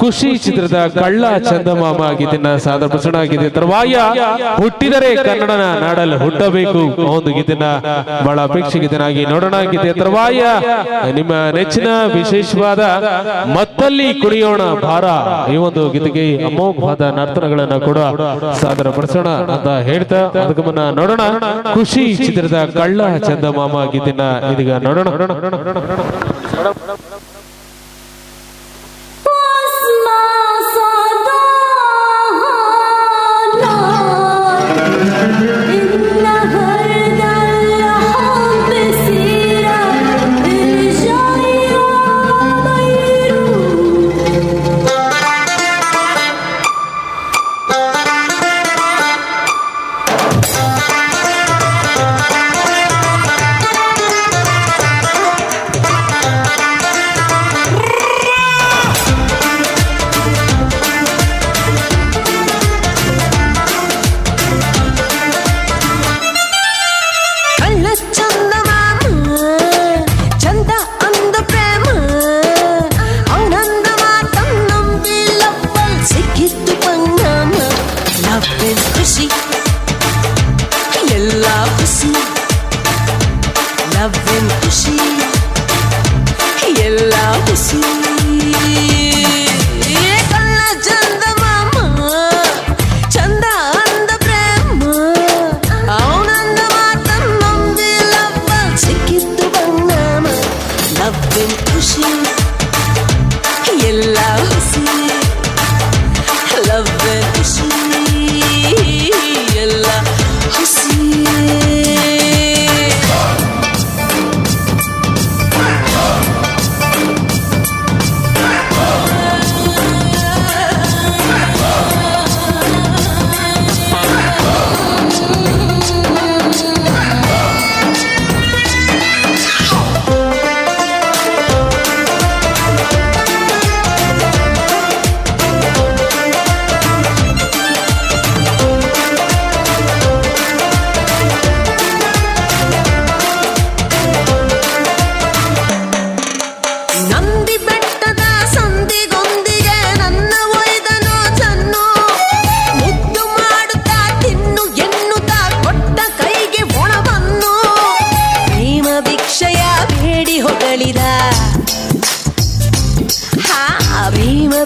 ಖುಷಿ ಚಿತ್ರದ ಕಳ್ಳ ಚಂದಮಾಮ ಗೀತೆನ ಸಾದರ ಪ್ರಸರಣ ಆಗಿದೆ. ತರುವಾಯ ಹುಟ್ಟಿದರೆ ಕನ್ನಡನ ನಾಡಲ್ಲಿ ಹುಟ್ಟಬೇಕು ಒಂದು ಗೀತೆನ ಬಹಳ ಅಪೇಕ್ಷೆ ಗೀತೆನಾಗಿ ನೋಡೋಣ. ಗೀತೆ ತರುವಾಯ ನಿಮ್ಮ ನೆಚ್ಚಿನ ವಿಶೇಷವಾದ ಮತ್ತಲ್ಲಿ ಕುಣಿಯೋಣ ಭಾರ ಈ ಒಂದು ಗೀತೆಗೆ ಅಮೋಘವಾದ ನರ್ತನಗಳನ್ನ ಕೂಡ ಸಾದರ ಪಡಿಸೋಣ ಅಂತ ಹೇಳ್ತಾ ಅದಕ್ಕೆ ಮುನ್ನ ನೋಡೋಣ ಖುಷಿ ಚಿತ್ರದ ಕಳ್ಳ ಚಂದಮಾಮ ಗೀತೆನ ಇದೀಗ ನೋಡೋಣ.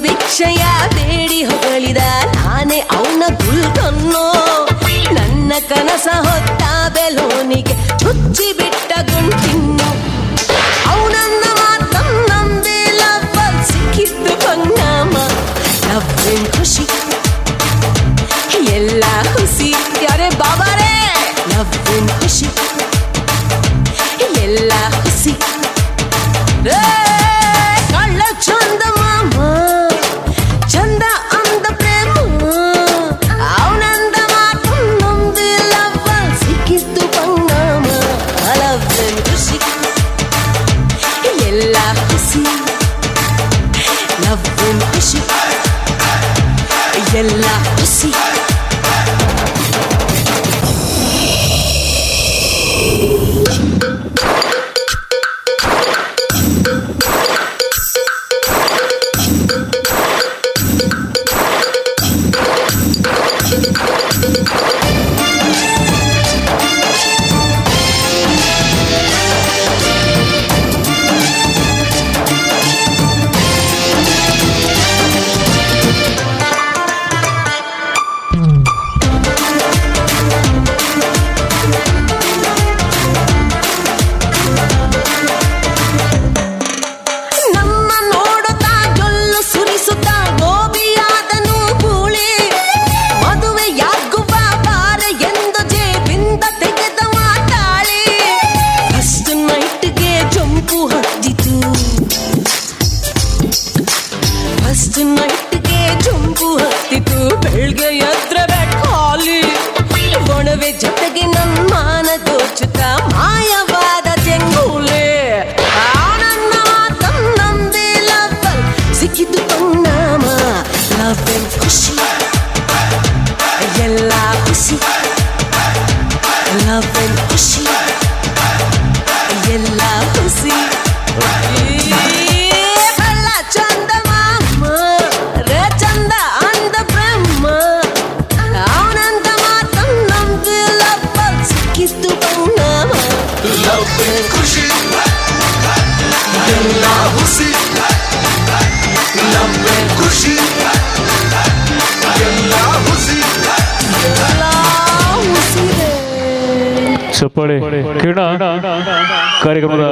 ಭಿಕ್ಷೆಯ ಬೇಡಿ ಹೊಗಳಿದ ನಾನೇ ಅವನ ಗುಲ್ಕನ್ನೋ ನನ್ನ ಕನಸ ಹೊತ್ತ ಬೆಲೋನಿಗೆ ಚುಚ್ಚಿ ಬಿಟ್ಟ ಗುಂಟಿನ್ನು ಅವನನ್ನ ಮಾತನ್ನಂದೇ ಲವ್ವಲ್ ಸಿಕ್ಕಿದ್ದು ಪರಿಣಾಮ ಲವ್ವಿನ ಖುಷಿ ಎಲ್ಲ ಖುಷಿ ಯಾರೇ ಬಾಬಾರೇ ಲವ್ವಿನ ಖುಷಿ ಎಲ್ಲ ಖುಷಿ ಕಳ್ಳ ಚಂದ ಮಾಮ ಚಂದ ಅಂದ ಪ್ರೇಮ ಅವನಂದ ಮಾತು ನಮ್ದು ಲವ್ವ ಸಿಕ್ಕಿತ್ತು ಪರಿಣಾಮ ಲವ್ವಿನ ಖುಷಿ ಎಲ್ಲ ಖುಷಿ ಲವ್ವಿನ ಖುಷಿ ಎಲ್ಲ ಖುಷಿ ನೈಟ್ಗೆ ಜಂಬು ಹತ್ತಿತು ಬೆಳ್ಗೆ ಎದ್ರೆ ಬೆಟ್ಟಾಲಿ ಒಣವೆ ಜೊತೆಗೆ ನನ್ನ ಮಾನ ದೋಚುತ್ತ ಮಾಯವಾದ ಚೆಂಗೂಲೆ ನನ್ನ ತನ್ನಂದೇ ಲವ್ವಲ್ ಸಿಕ್ಕಿತು ಪರಿಣಾಮ ಲವ್ವಿನ ಖುಷಿ ಎಲ್ಲ ಖುಷಿ ಲವ್ವಿನ ಖುಷಿ ಎಲ್ಲ ಖುಷಿ ಕಳ್ಳ ಚಂದ ಮಾಮ ಚಪ್ಪಾಳೆ ಕಿರಣ ಕಾರ್ಯಕ್ರಮದ